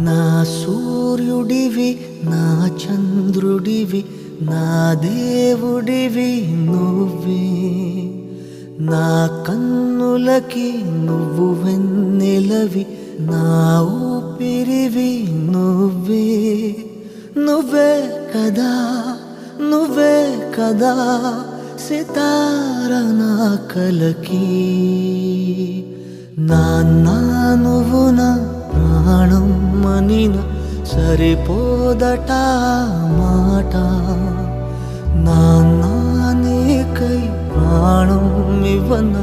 నా సూర్యుడివి నా చంద్రుడివి నా దేవుడివి నువ్వే, నా కన్నులకి నువ్వు వెన్నెలవి, నా ఊపిరివి నువ్వే. నువ్వే కదా నువ్వే కదా సితార నా కలకి. నాన్నా నువ్వు నా ప్రాణం మనిన సరిపోదట మాట. నాన్నా నీకై ప్రాణం ఇవ్వన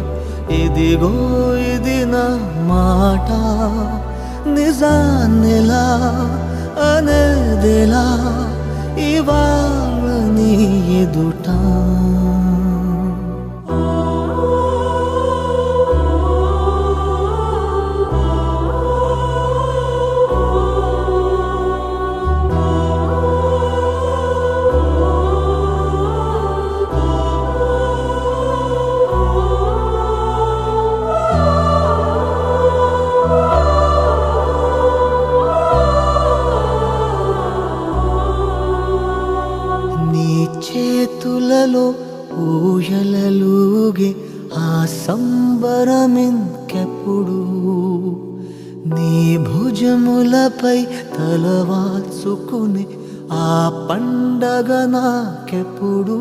ఇదిగో ఇది నా మాట. నిజాన్నిలా అనేదిలా ఇవాళ నీ ఎదుట. చేతులలో ఊయలలుగే ఆ సంబరమింకెప్పుడు, నీ భుజములపై తలవాల్చుకుని ఆ పండగ నాకెప్పుడు.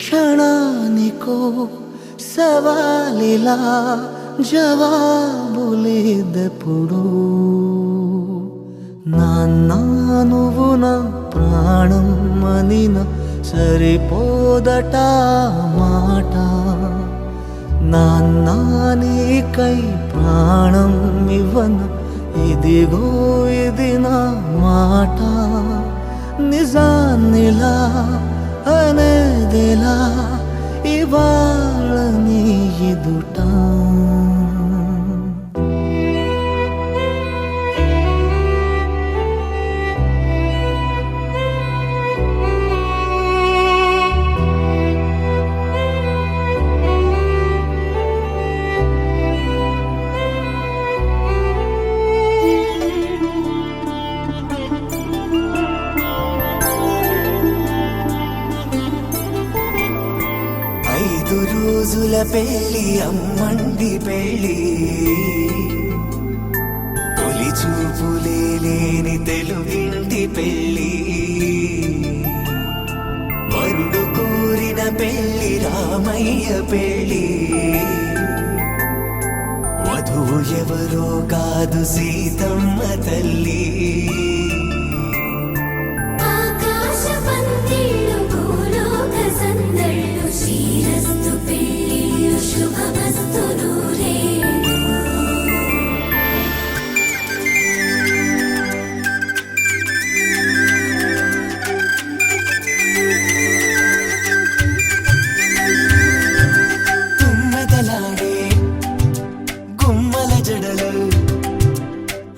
క్షణానికో సవాలిలా జవాబులేదెప్పుడు. నాన్నా నువ్వు నా ప్రాణం మనిన సరిపోదట మాట. నాన్నా నీకై ప్రాణం ఇవ్వన ఇదిగో ఇది నా మాట. నిజాన్నిలా అనేదిలా ఇవాళ నీ ఎదుట. రోజుల పెళ్ళి అమ్మండి పెళ్ళి, తొలి చూపులే లేని తెలుగింటి పెళ్ళి. వరుడు కోరిన పెళ్ళి రామయ్య పెళ్ళి, వధువు ఎవరో కాదు సీతమ్మ తల్లి.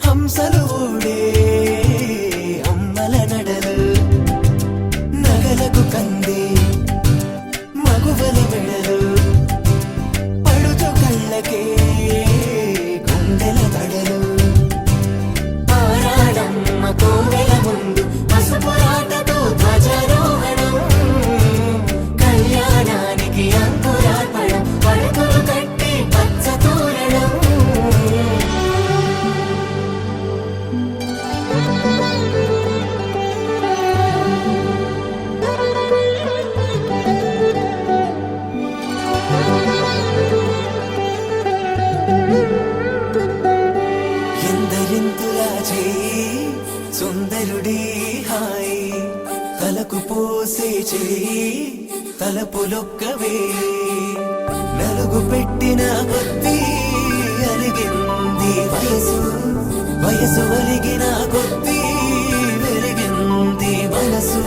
హంసలు ఊడే అమ్మల నడలు, నగలకు కందే మగువల మెడలు, పడుచు కళ్ళకే గుండెల తడలు. ఆరాడమ్మ కోవెల ముందు పసుపురాటతో ధ్వజారోహణం, కళ్యాణానికి అంకురార్పణం, పడుకులు కట్టి పచ్చ తోరణం. ఎందరింతులా చేయి సుందరుడి హాయి, తలకు పోసే చేయి తలపులొక్కవే. నలుగు పెట్టిన కొద్దీ అలిగింది వయసు, వయసు ఒలిగిన కొద్దీ వెలిగింది మనసు.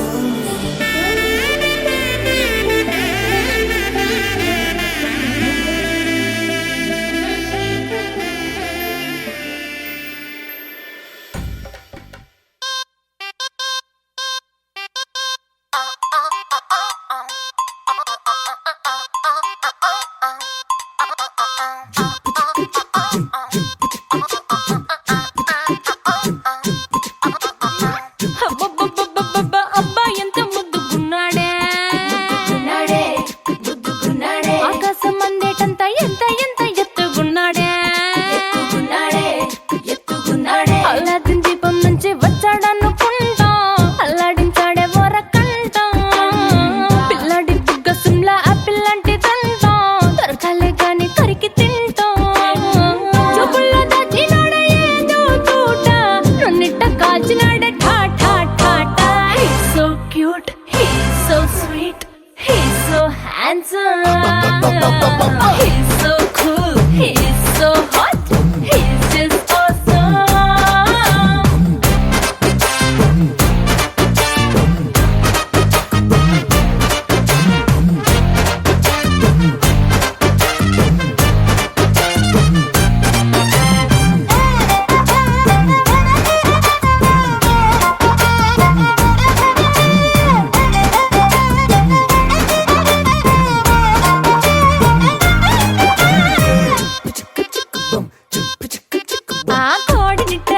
కోడినిట్ట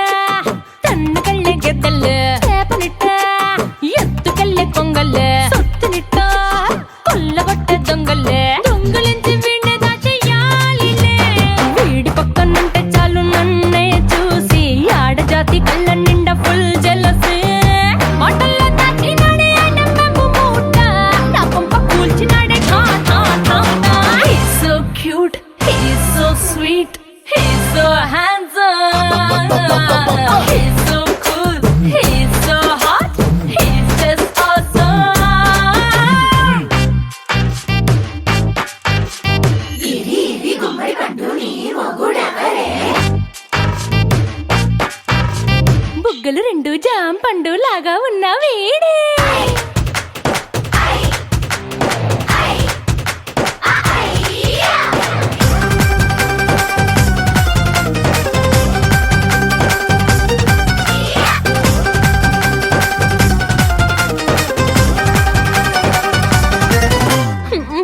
తన్ను కళ్ళే గెద్దల్లు చేపనిట్ట ఎత్తు కళ్ళే కొంగల్లే సొత్తునిట్ట కొల్లగొట్టే దొంగల్లే దొంగలించి వీణ్ణి దాచేయాలిలే వీడి పక్కనుంటే చాలు నన్నే చూసి ఆడజాతి కళ్ళ నిండా ఫుల్ జెలసీ మాటల్లో దాచినాడే నమ్మకు మూట నా పంప కూల్చినాడే ఠా ఠా ఠా ఠా He's so cute, he's so sweet, he's so handsome, he's so cool, he's so hot, he's just awesome. బుగ్గలు రెండు జాం పండు లాగా ఉన్న వీడే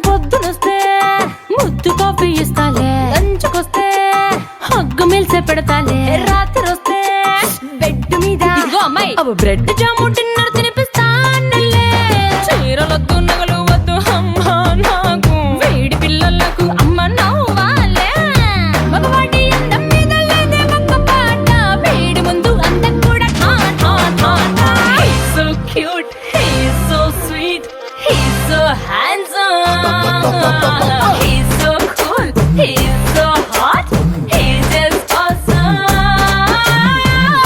పొద్దునొస్తే ముద్దు కాఫీ ఇస్తాలే లంచ్కొస్తే హగ్గు మిల్సే పెడతాలే రాత్రి వస్తే బెడ్ మీద ఇదిగో అమ్మాయి అవి బ్రెడ్ జాము డిన్నర్ తినిపిస్తానులే చీరలొద్దు నగలు వద్దు అమ్మా నాకు వేడి పిల్లలకు అమ్మ నవ్వాలే మగవాడి అందం మీద లేదే ఒక్క పాట వేడి ముందు అందం కూడా ఠా ఠా ఠా ఠా He's so cute, he's so sweet, he's so handsome, he's so cool, he's so hot, he's just awesome.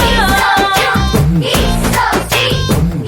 He's so cute, he's so sweet,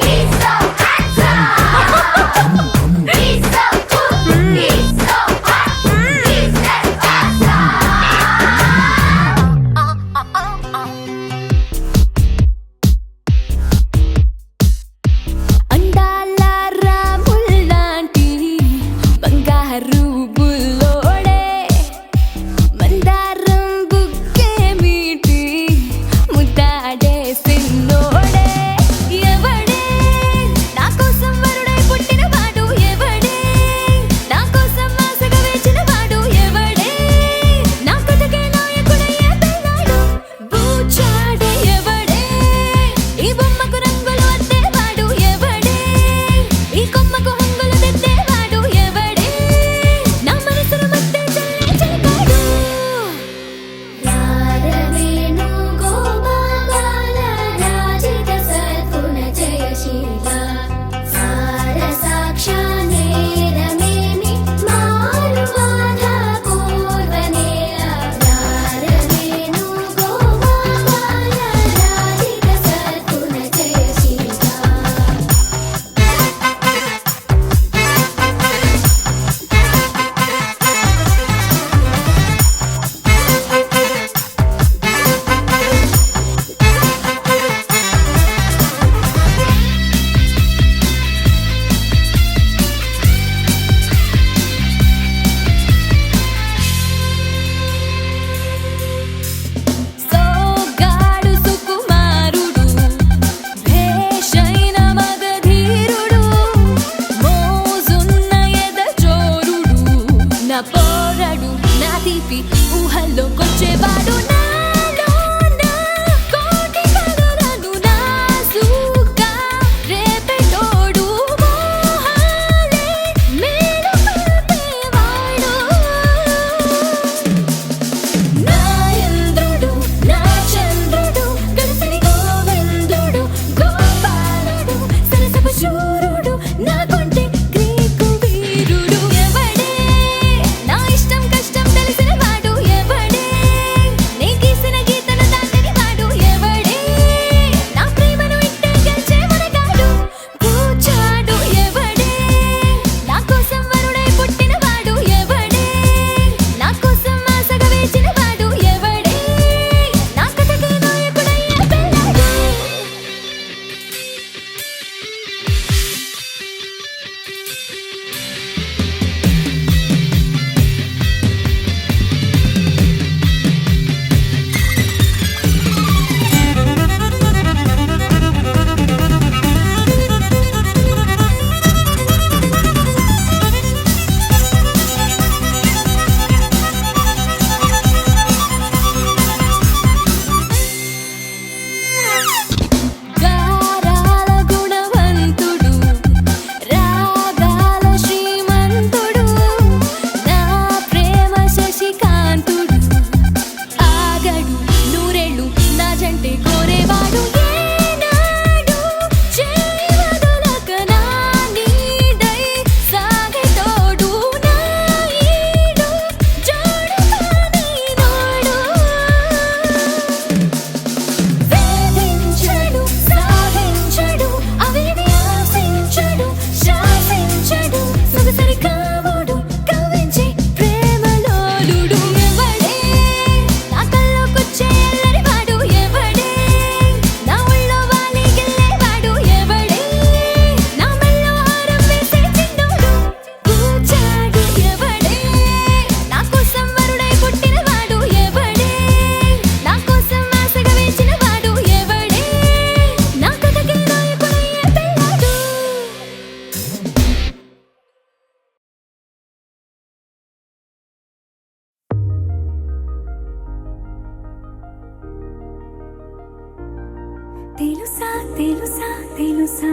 తెలుసా తెలుసా తెలుసా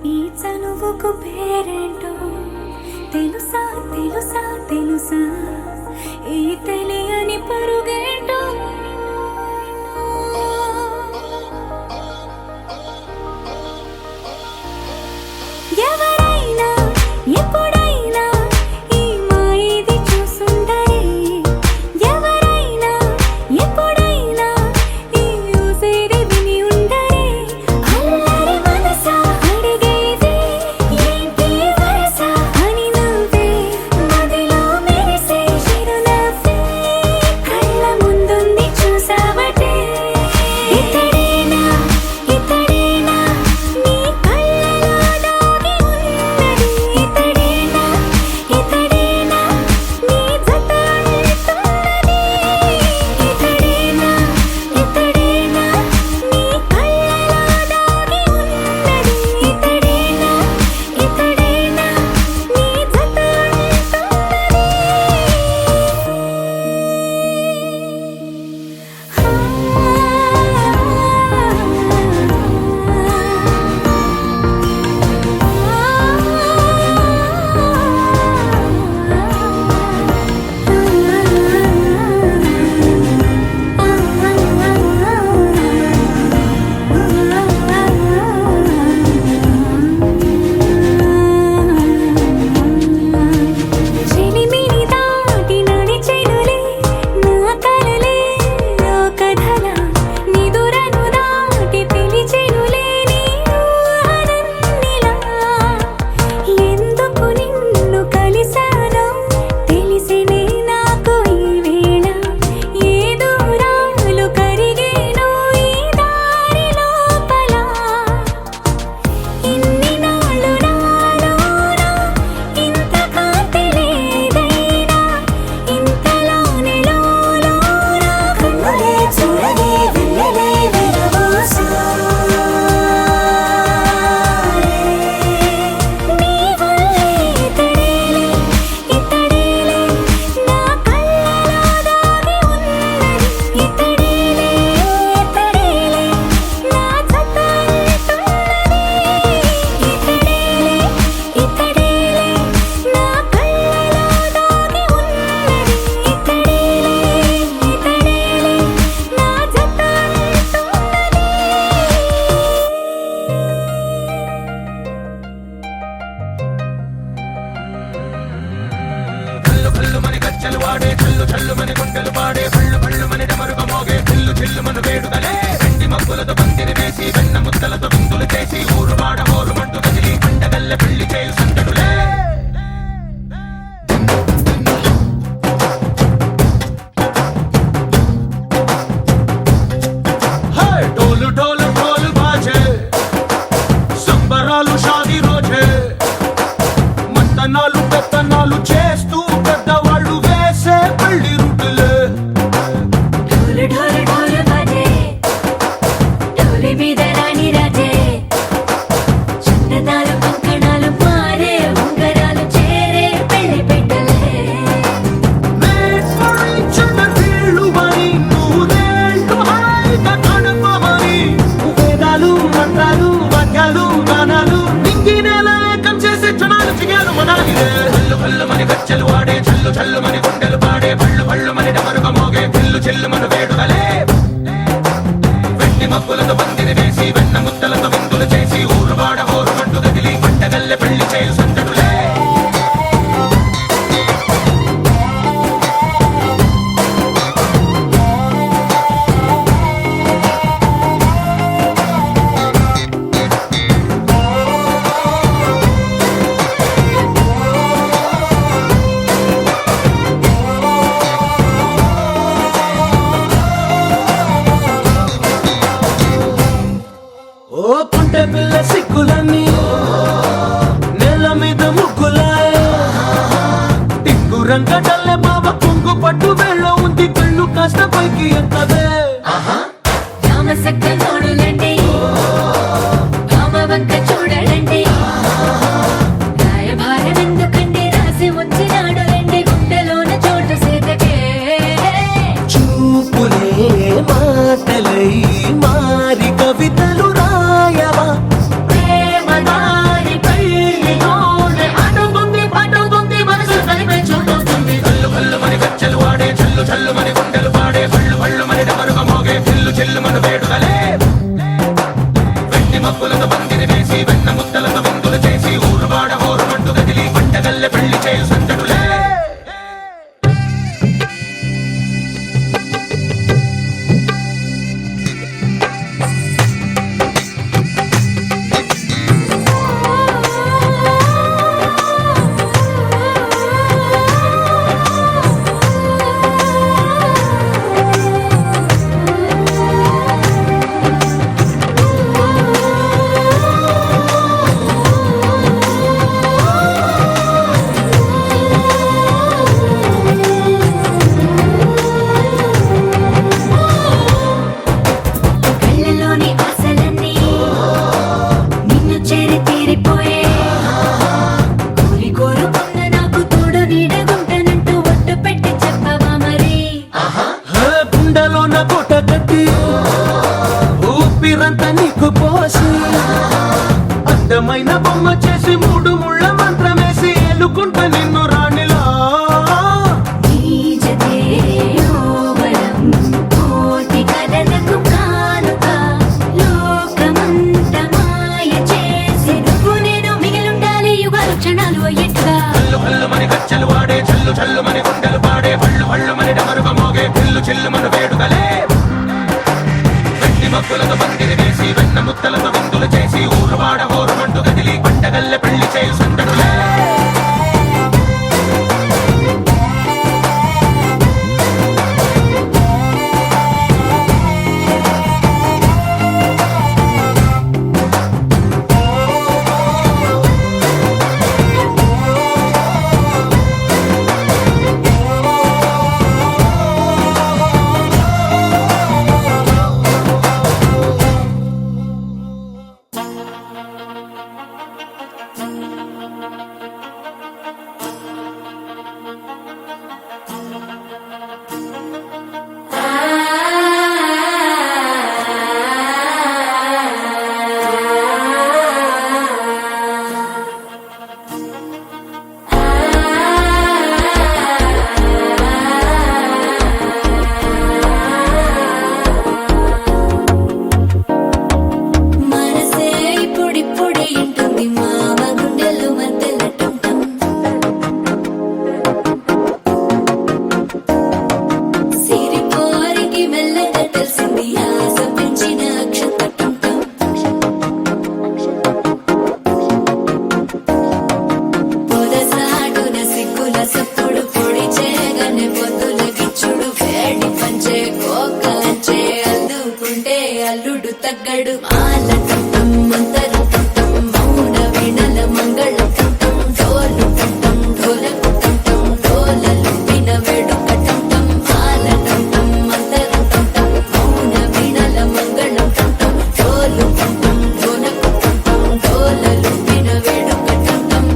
ఈ చనువుకు పేరేంటో తెలుసా తెలుసా తెలుసా ఈ తెలియని పరుగేంటో ఎవరైనా ఎప్పుడైనా ఈ మాయది చూసుండరే ఎవరైనా ఎప్పుడైనా ఈ ఊసేది విని ఉండరే అల్లరి మనసా అడిగేది ఏంటి వరస అని నువ్వే మదిలో మెరిసే చిరునవ్వే కళ్ళ ముందుంది చూసావటే ఇతడేనా ఇతడేనా నీ కళ్ళలో దాగి ఉన్నది ఇతడేనా ఇతడేనా నీ జత అంటున్నది ఇతడేనా ఇతడేనా నీ కళ్ళలో దాగి ఉన్నది ఇతడేనా ఇతడేనా నీ జత చెలిమిని దాటి నడిచెనులే నా కలలే ఓ కథలా నిదురను దాటి పిలిచెనులే నీ ఊహలన్నిలా ఎందుకు నిన్ను కలిసానో తెలిసినే నాకు ఈ వేళ ఏ దూరాలు కరిగేనో ఈ దారి లోపల ఇన్ని నాళ్ళు నాలోన ఇంత కాంతి లేదైనా ఇంతలోనే లోలోన కన్నులే చూడలే వెన్నెలే విరబోసారే నీ వల్లే ఇతడేలే ఇతడేలే నా కళ్ళలో దాగి ఉన్నది ఇతడేలే ఇతడేలే నా జత అంటున్నది ఇతడేలే ఇతడేలే నా కళ్ళలో దాగి ఉన్నది ఇతడేలే ఇతడేలే నా జత అంటున్నది కళ్ళు కళ్ళు మని గచ్చలు వాడే కళ్ళు చల్లు మని గుండెలు పాడే పళ్ళు పళ్ళు మని డమరుగ మోగే చిల్లు చిల్లు మన వేడుదలే వెండి మబ్బులతో పందిరి వేసి వెన్న ముద్దలతో విందులు చేసి ఊరు వాడ హోరు మంటూ కదిలి పండగల్లె పెళ్లి చేయు సందడులే డోలు డోలు డోలు బాజే సంబరాలు షాదీ రోజే మంతనాలు పెత్తనాలు చేస్తూ పెద్దవాళ్ళు వేసే పెళ్లి రుట్టులే ఢోలు ఢోలు ఢోలు బజే ఢోలి మీద రాణి రాజే చందనాలు కంకణాలు మారే ఉంగరాలు చేరే పెళ్లి పెట్టలే చిన్న వీళ్ళు అని నూరేళ్ళు హాయిగా కడుకోమని వేదాలు మంత్రాలు వాక్యాలు గానాలు నింగి నేల ఏకం చేసే క్షణాలు చిగాలు మనాలిదే కళ్ళు కళ్ళు మని గచ్చలు వాడే చల్లు చల్లు మని గుండెలు పాడే పళ్ళు పళ్ళు మని డమరుగ మోగే చిల్లు చిల్లు మన వేడుదలే వెండి మబ్బులతో పందిరి వేసి వెన్న ముద్దలతో విందులు చేసి ఊరు వాడ హోరు మంటూ కదిలి పంటగల్లె పెళ్లి చేయు సందడులే ఓ పుంటె పిల్ల సిక్కులన్నీ నేల మీద ముగ్గులాయ టింగు రంగడల్లె బావ కుంగు పట్టు వేళ్ళ ఉంది కళ్ళు కాస్త పైకి ఎత్తదే రామసక్క నోడులండి రామ వంక చూడలండి రాయభారం ఎందుకండి రాసి ఉంచినాడు రండి గుండెలోన చోటు సీతకే చూపులే మాటలై మారి కవిత నీరంతా నీకు పోసి అందమైన బొమ్మ చేసి మూడు ముళ్ళ మంత్రమేసి ఎలుకుంట నిన్ను రాణిలా కోటి కథలకు కానుక లోకమంత మాయ చేసి నువ్వు నేను మిగిలుండాలి యుగాలు క్షణాలు అయ్యేట్టుగా కల్లు కల్లు మని గచ్చలు వాడే చల్లు చల్లు మని గుండెలు పాడే పళ్ళు పళ్ళు మని డమరుక మోగే పిల్లు చిల్లు మన వేడుకలే వెండి మబ్బులతో పందిరి వేసి వెన్న ముత్తలతో విందులు చేసి ఊరువాడ ఊరుమంటూ కదిలి పంటగల్లె పెళ్లి చేయు సందడులే అల్లుడు తగ్గడు మాల టం మంతరు టం మౌన వీణల మంగళ టం డోలు టం ఢోలకు టం డోలలు విన వేడుక టం మాల టం మంతరు టం మౌన వీణల మంగళ టం డోలు టం ఢోలకు టం డోలలు విన వేడుక టం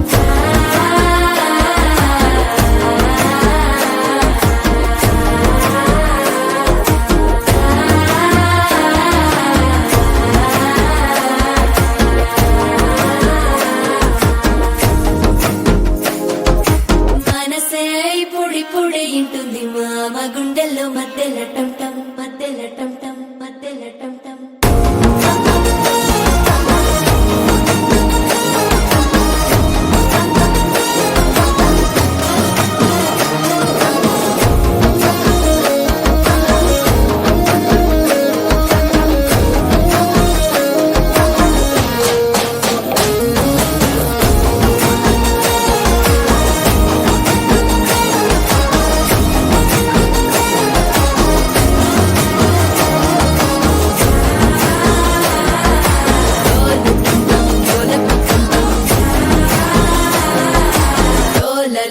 పొడి ఇంటుంది మామ గుండెల్లో మధ్యల టం టం మధ్యల టం టం మధ్యల టం టం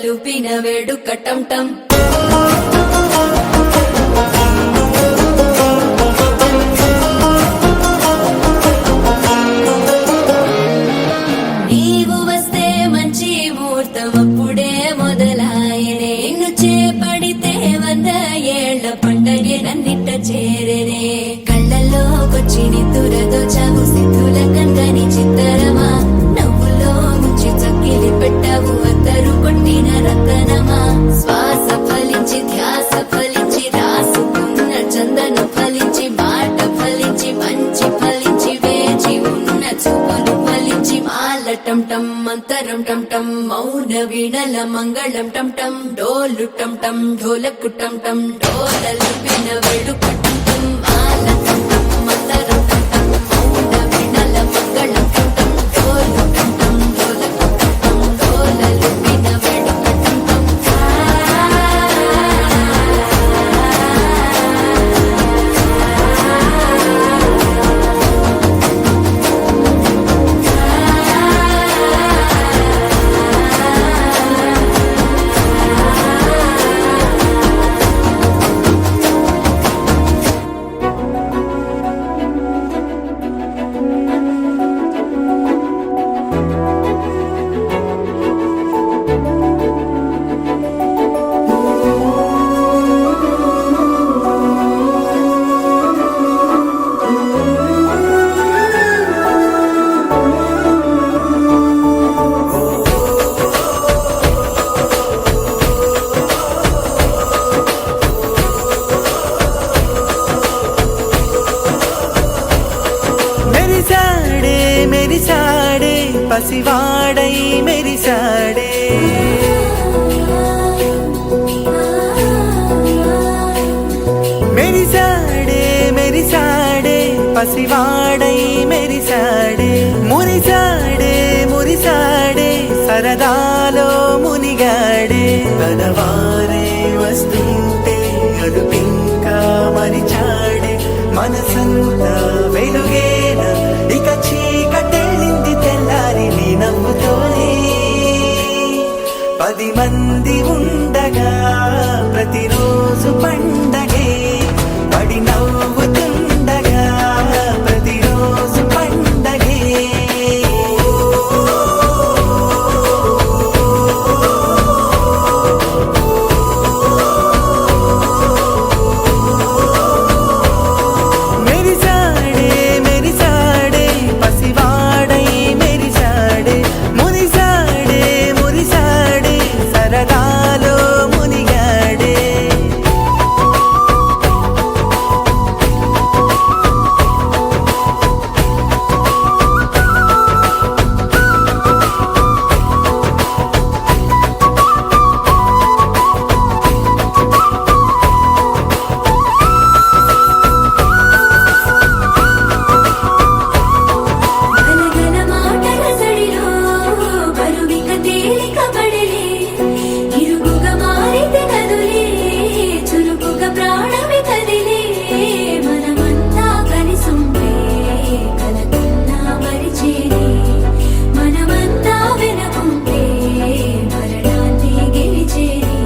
లూపిన వేడుక టం టం నీవు వస్తే మంచి ముహూర్తం అప్పుడే మొదలాయనే నిన్ను చేపడితే 100 ఏళ్ల పండగే నన్నిట్ట చేరేనే కళ్ళల్లోకొచ్చి నిద్దురదో చావు సిద్ధుల కందని చిత్తరమా నవ్వులో ముంచి చక్కిలి పెట్టావు అద్దరు కొట్టిన రతనమా శ్వాస ఫలించి ధ్యాస ఫలించి రాసుకున్న చందన ఫలించి మాట ఫలించి మంచి ఫలించి వేచి ఉన్న చూపులు ఫలించి మాల టం టం మంతరం టం టం మౌన వీణల మంగళం టం టం డోలు టం టం ఢోలకు టం టం డోలలు విన వేడుక టం టం మాల టం టం మంతరం టం టం మౌన వీణల మంగళం టం టం డోలు టం టం ఢోలకు టం టం డోలలు విన వేడుక టం టం విరిసాడే పసివాడై మెరిసాడే మెరిసాడే మెరిసాడే పసివాడై మెరిసాడే మురిసాడే మురిసాడే సరదాలో మునిగాడే తనవారే వస్తుంటే అదుపింకా మరిచాడే మనసంతా వెలుగేన ఇక చీకటెళ్ళింది తెల్లారి నీ నవ్వుతోనే 10 మంది ఉండగా ప్రతిరోజు పండగే పడి నవ్వుతుండగా ప్రతిరోజు పండగే మెరిసాడే మెరిసాడే పసివాడై మెరిసాడే మురిసాడే మురిసాడే సరదాలో మునిగాడే గలగల మాటల సడిలో బరువిక తేలిక పడలే ఇరుగుగా మారితే కదులే చురుకుగా ప్రాణమి కదిలే మనమంతా కలిసుంటే కలకన్నా మరిచేనే మనమంతా వెనకుంటే మరణాన్ని గెలిచేనే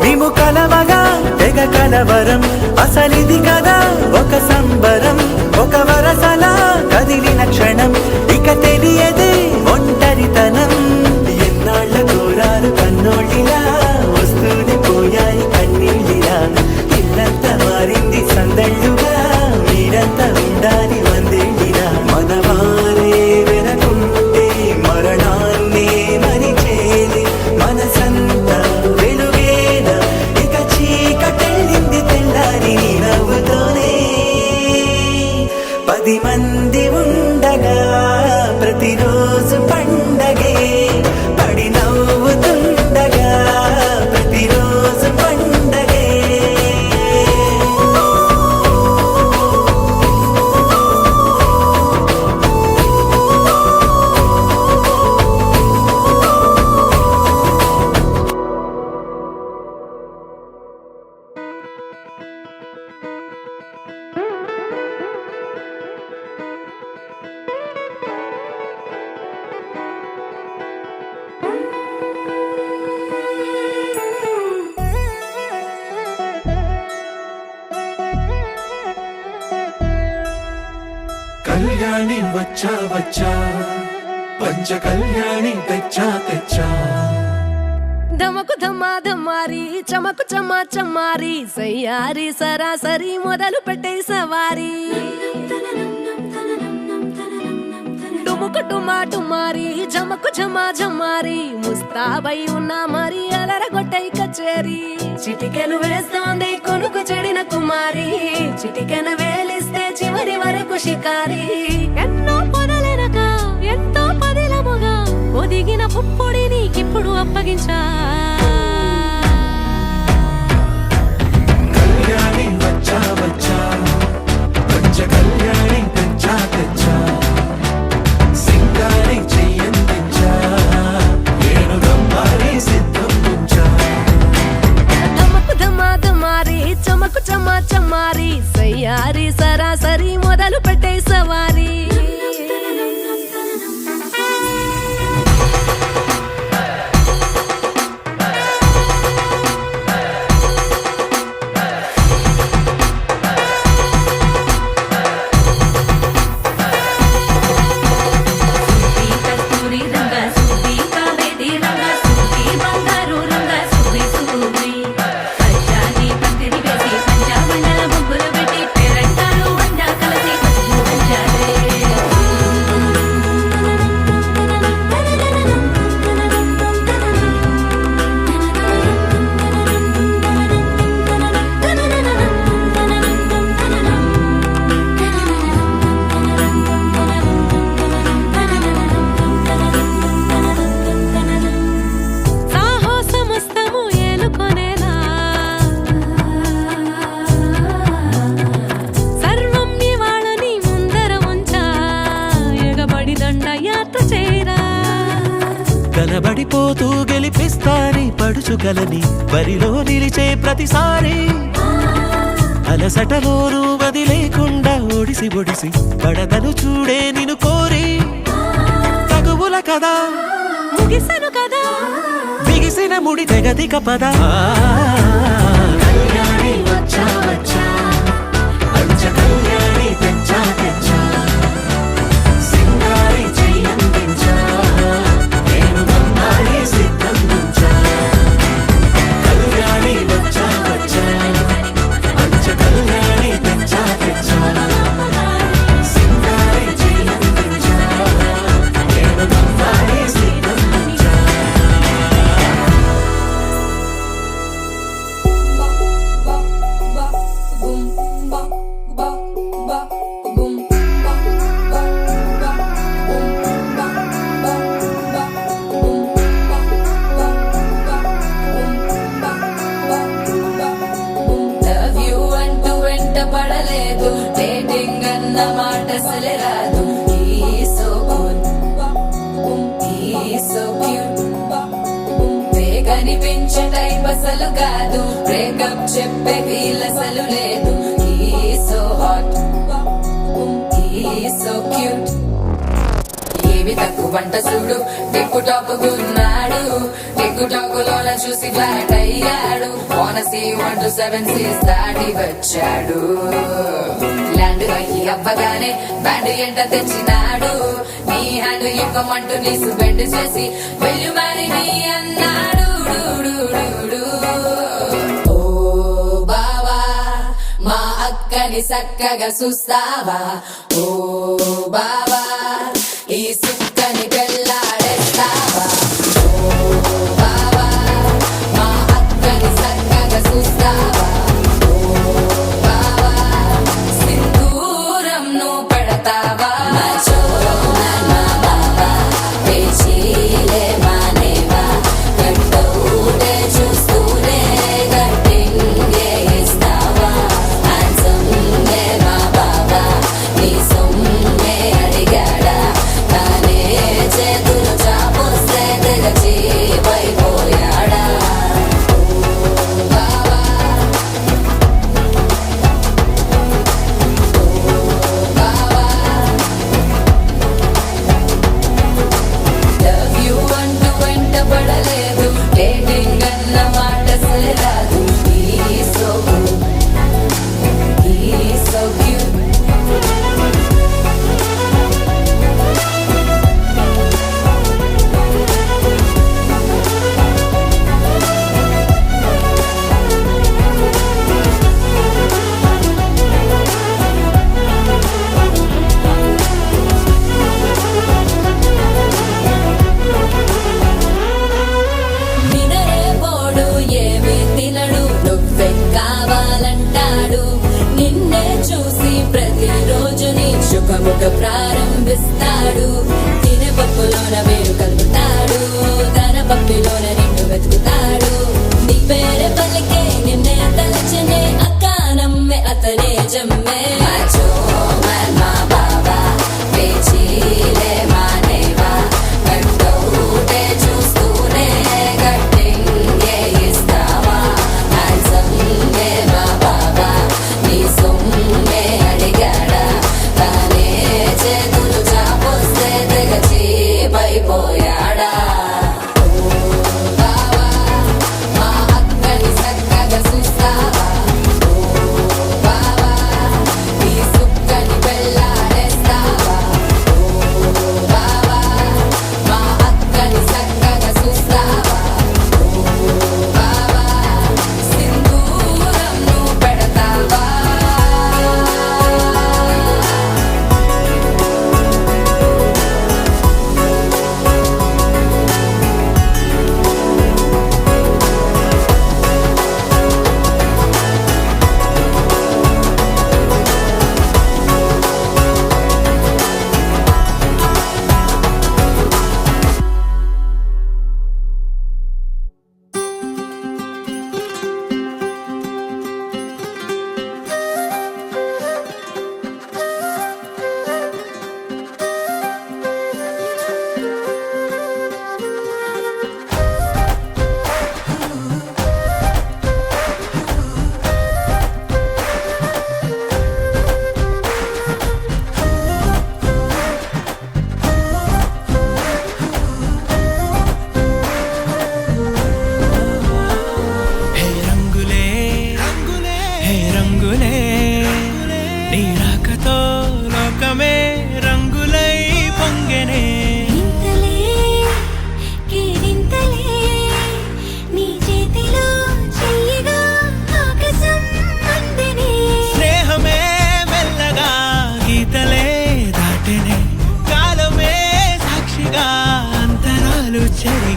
మేము కలవగా తెగ కలవరం అసలిది కదా ఒక సంబరం ఒక వరసలా కదిలిన క్షణం ఇక తెలియదే ఒంటరితనం ఎన్నాళ్ళ కోరారు కన్నోళ్ళిలా వస్తూనే పోయాయి కన్నీళ్ళిలా ఇల్లంతా మారింది సందళ్ళుగా మీరంతా ఉండాలి వందేళ్ళిలా మనవారే వెనకుంటే మరణాన్నే మరిచేది మనసంతా వెలుగేన ఇక చీకటెళ్ళింది తెల్లారి నీ నవ్వుతోనే 10 మంది ఉండగా ప్రతిరోజు పండగే పడి నవ్వుతుండగా ప్రతిరోజు పండగే కళ్యాణి వచ్చా వచ్చా పంచ కళ్యాణి తెచ్చా తెచ్చా ధమకు ధమా ధమారి చమకు చమా చమారి సయ్యారి సరాసరి మొదలు పెట్టే సవారి డుముకు టుమా టుమారి జమకు ఝమా ఝమారి ముస్తాబై ఉన్నా మరి అలరగొట్టై కచేరి చిటికెను వేస్తోంది కొనుకు చెడిన కుమారి చిటికెన వేలిస్తే చివరి వరకు షికారి ఎన్నో పొదలెనక ఎంతో పదిలముగా ఒదిగిన పుప్పొడి నీకిప్పుడు అప్పగించా కళ్యాణి వచ్చా వచ్చా పంచ కళ్యాణి తెచ్చా తెచ్చా సింగారి చెయ్యందించా ఏను గమ్మారి సిద్ధం ఉంచా ధమకు ధమా ధమారి చమకు చమా చమారి సయ్యారి సరాసరి మొదలు పెట్టే సవారి యాత్ర చేరా కలబడిపోతూ గెలిపిస్తాని పడుచుకలని బరిలో నిలిచే ప్రతిసారి అలసటలోనూ వదిలేకుండా ఒడిసి ఒడిసి పడతను చూడే నిన్ను కోరి తగువుల కదా ముగిసెను కదా బిగిసిన ముడి తెగదిక పద కళ్యాణి వచ్చా వచ్చా పంచ కళ్యాణి తెచ్చా తెచ్చా సింగారి చెయ్యందించా నేను నమ్మాలి సిద్ధందించా కళ్యాణి వచ్చా వచ్చా పంచ కళ్యాణి తెచ్చా తెచ్చా సింగారి చెయ్యందించా నేను నమ్మాలి సిద్ధందించా లవ్ యూ అంటూ వెంట పడలేదు డేటింగ్ అన్న మాట అసలే రాదు సో క్యూట్ కనిపించే టైప్ అసలు కాదు బ్రేకప్ చెప్పే వీల్ అసలు లేదు సో హాట్ సో క్యూట్ ఏవి తక్కువ వంట చూడు టిక్కు టాక్ గున్నాడు టిక్కు టాక్ లోన చూసి ఫ్లాట్ అయ్యాడు ఓనసీ 1 to 7 సీస్ దాటి వచ్చాడు ల్యాండ్ అయ్యి అవ్వగానే బ్యాండ్ ఎంట తెచ్చినాడు నీ హ్యాండ్ ఇవ్వమంటూ నీసు బెండ్ చేసి వెళ్ళు మరి నీ అన్నాడు ఓ బావా మా అక్కని చక్కగా చూస్తావా ఓ బావా ఈ సుక్కని పెళ్ళాడేస్తావా ఓ బావా మా అక్కని చక్కగా చూస్తావా ఓ బావా సింధూరం నువ్వు పెడతావా మచో నా బావా పేచీలే మానేవా గట్టూటే చూస్తూనే గట్టింగే ఇస్తావా హ్యాండ్సమ్గే మా బావా నీ సొమ్మే అడిగాడా తానే చేతులు చాపొస్తే తెగచీపైపోయాడా ఓ బావా లవ్ యూ అంటూ వెంట పడలేదు డేటింగ్ అన్న మాట అసలు రాదు సో క్యూట్ నినరే పోడు ఏమి తినడు నువ్వే కావాలంటాడు నిన్నే చూసి ప్రతిరోజు నీ శుభముఖ ప్రారంభిస్తాడు తినే పప్పులోన వేరు కలుపుతాడు తన పప్పిలోన నిన్ను వెతుకుతాడు నీ పేరే పలికే నిన్నే తలచనే అక్క నమ్మే అతనే జమ్మే మాచో మా బాబా పేచీలే మానేవా గట్టూటే చూస్తూనే గట్టింగే ఇస్తావా హ్యాండ్సమ్గే మా బాబా నీ సొమ్మే అడిగాడా తానే చేతులు చాపొస్తే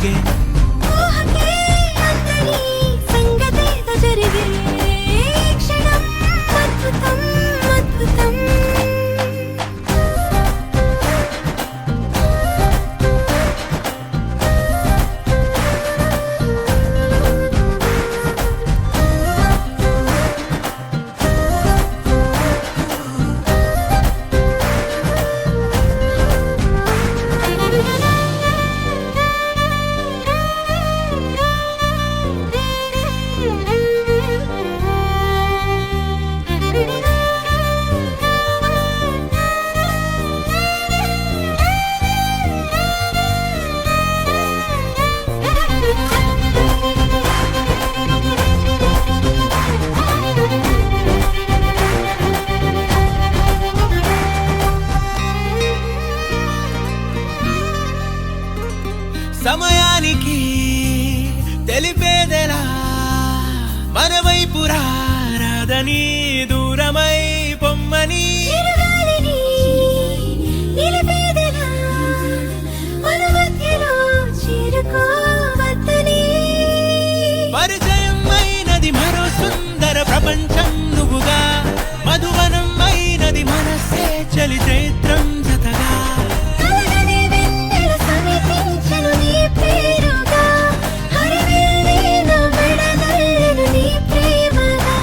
జరిగే ఊహకే అందని సంగతేదో జరిగే క్షణం అద్భుతం అద్భుతం సమయానికి తెలిపేదెలా మన వైపు రాదని దూరమై పొమ్మని చిరుగాలిని నిలిపేదెలా మన మధ్యలో చేరుకోవద్దని పరిచయం అయినది మరో సుందర ప్రపంచం నువ్వుగా మధువనం అయినది మనసే చలి చైత్రం జతగా కలగని వెన్నెల సమీపించను నీ పేరుగా హరివేళ విడదల్లను నీ ప్రేమగా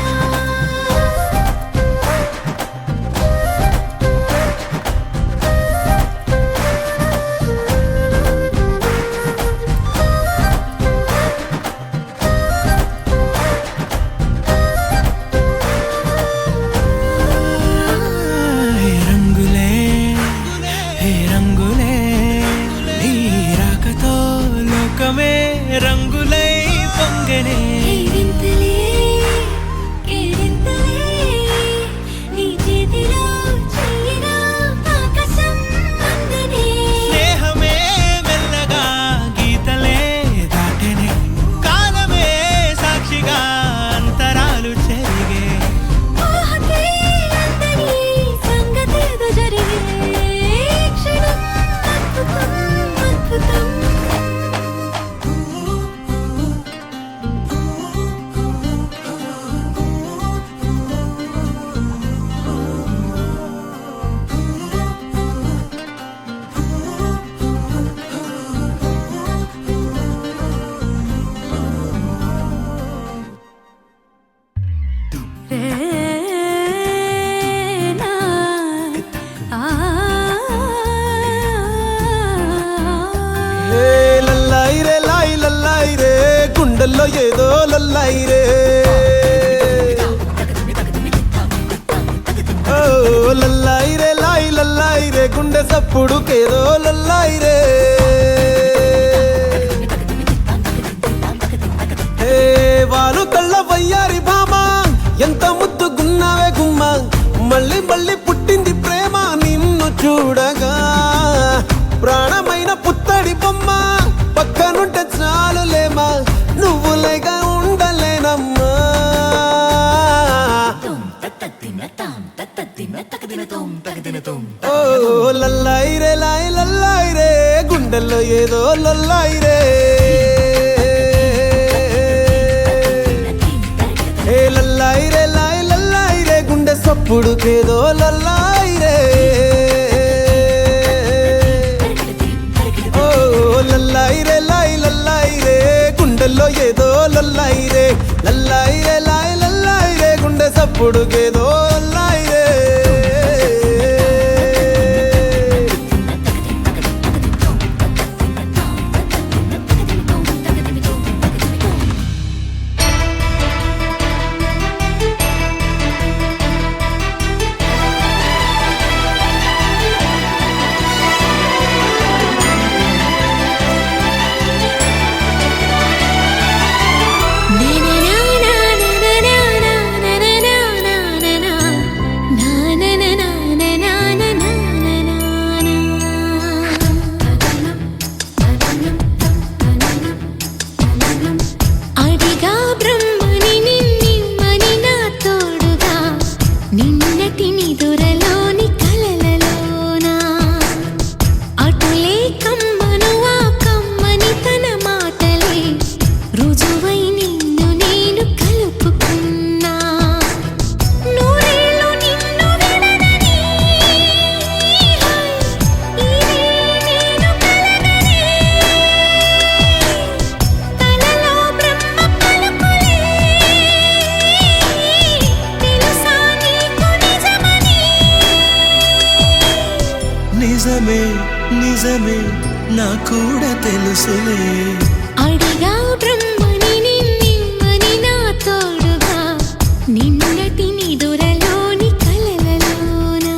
హే రంగులే హే రంగులే నీ రాకతో లోకమే రంగులై పొంగనే కేరింతలే కేరింతలే నీ చేతిలో చెయ్యినా ఆకాశం అందనే స్నేహమే మెల్లగా గీతలే దాటెనే కాలమే సాక్షిగా అంతరాలు చెరిగే ఊహకే అందని సంగతేదో జరిగే క్షణం అద్భుతం అద్భుతం ఏ లల్లాయి రే లాయి లల్లాయి రే గుండెల్లో ఏదో లల్లాయి రే ఓ లల్లాయి రే లాయి లల్లాయి రే గుండె సప్పుడుకేదో లల్లాయి రే ఏ వాలు కళ్ళ వయ్యారి భామ ఎంత ముద్దుగున్నావే గుమ్మ మళ్ళీ మళ్ళీ పుట్టింది ప్రేమ నిన్ను చూడగా ప్రాణమైన పుత్తడి బొమ్మ పక్కనుంటే చాలులేమా నువ్వులేగా ఉండలేనమ్మా ఓ లల్లాయి రే లాయి లల్లాయి రే గుండెల్లో ఏదో లల్లాయి రే ఏ లల్లాయి రే లాయి లల్లాయి రే గుండె సప్పుడుకేదో లల్లాయి రే ఓ లల్లాయి రే లాయి లల్లాయి రే గుండెల్లో ఏదో లల్లాయి రే లల్లాయి రే లాయి లల్లాయి రే గుండె సప్పుడుకేదో లల్లాయి రే నా నిజమే నిజమే నా కూడా తెలుసులే అడిగా బ్రహ్మని నిన్నిమ్మని నా తోడుగా నిన్నటి నిదురలోని కలలలోనా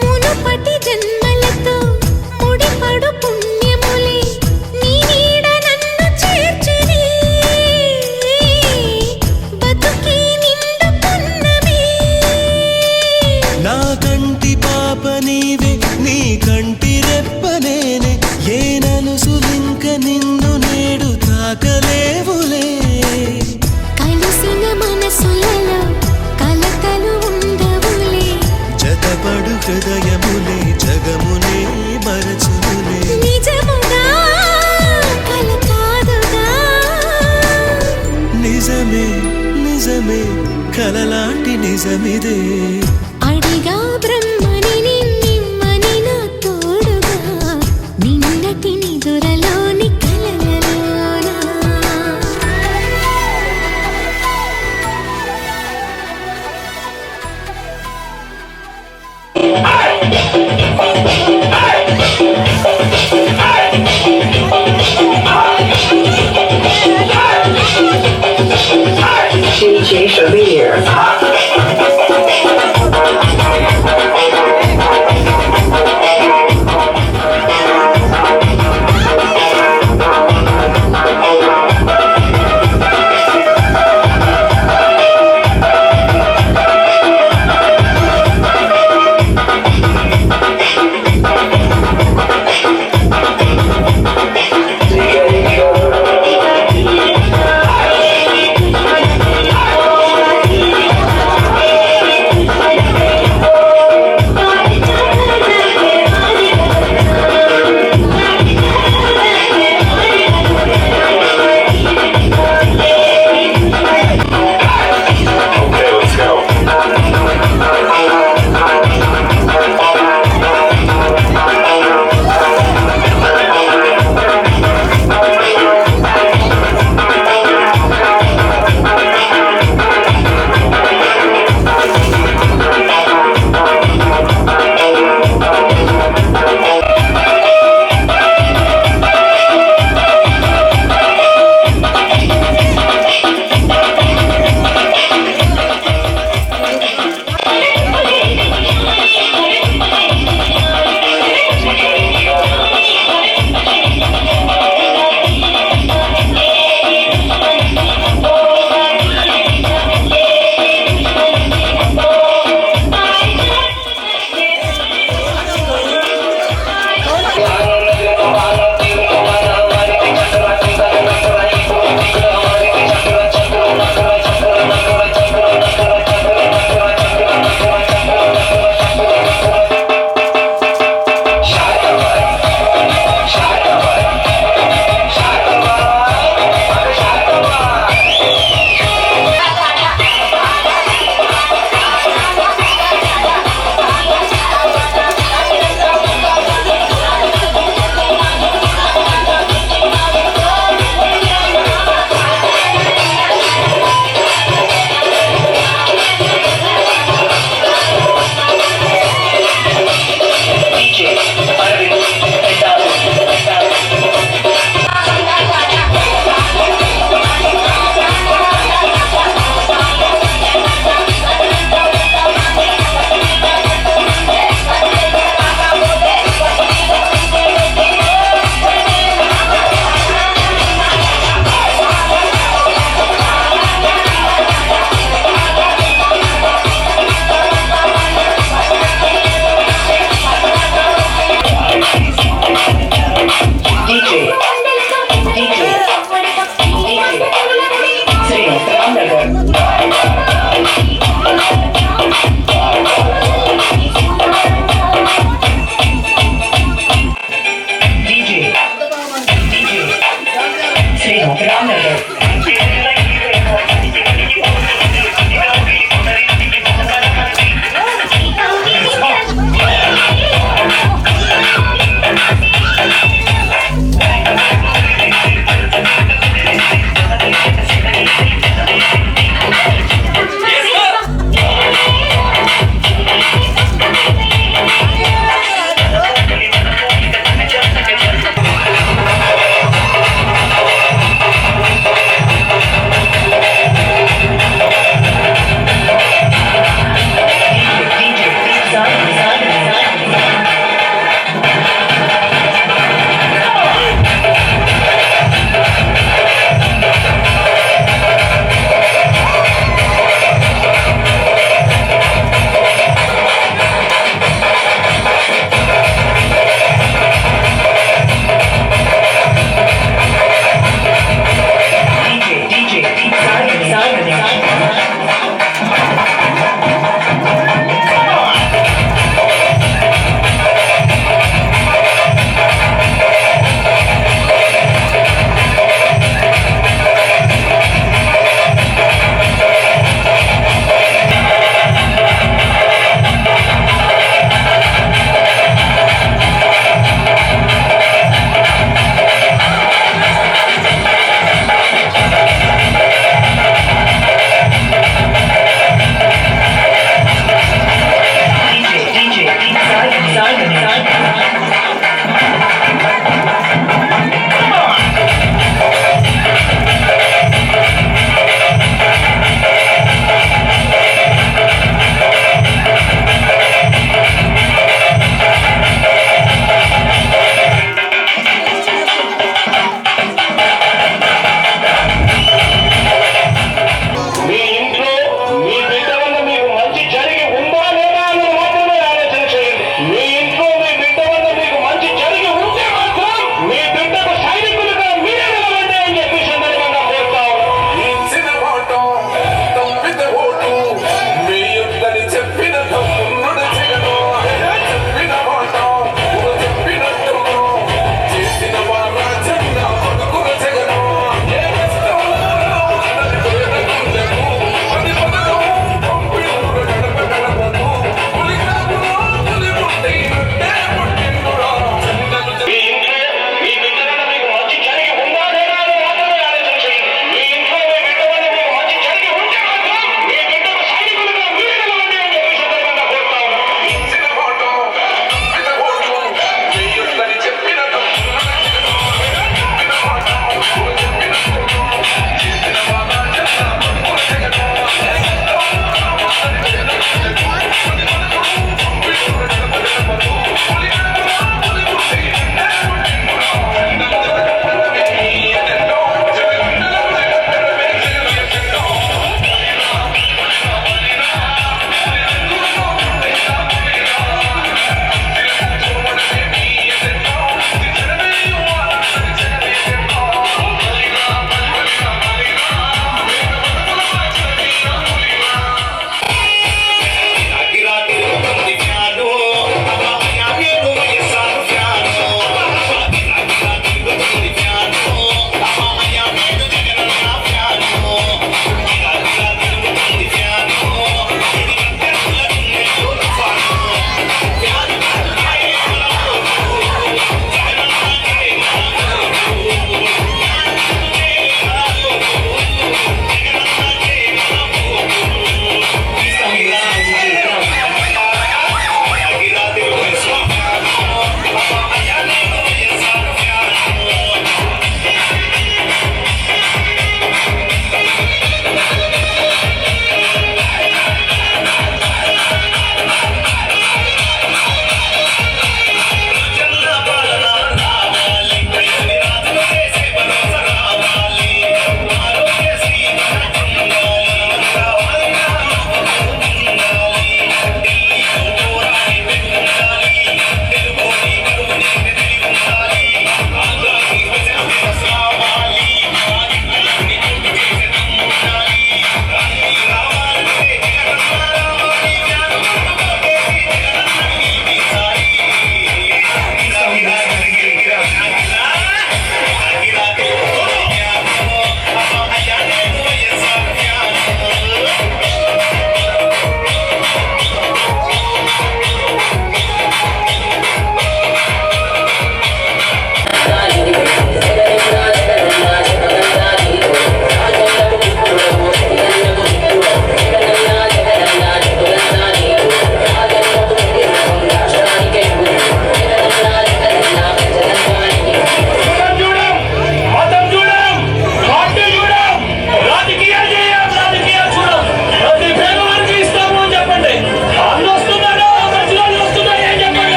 మునుపటి జన్మలతో ముడిపడు పుణ్యములే నీ నీడ నన్ను చేర్చిని బతుకి నిండు పున్నమి నా కంటి పాప నీవే నీ కంటి రెప్ప నేనే ఏ నలుసులింక నిన్ను నేడు తాకలేవులే కలిసిన మనసులలో కలతలు ఉండవులే జతపడు హృదయములే జగమునే మరచులే నిజముగా కల కాదుగా నిజమే నిజమే కలలాంటి నిజమిదే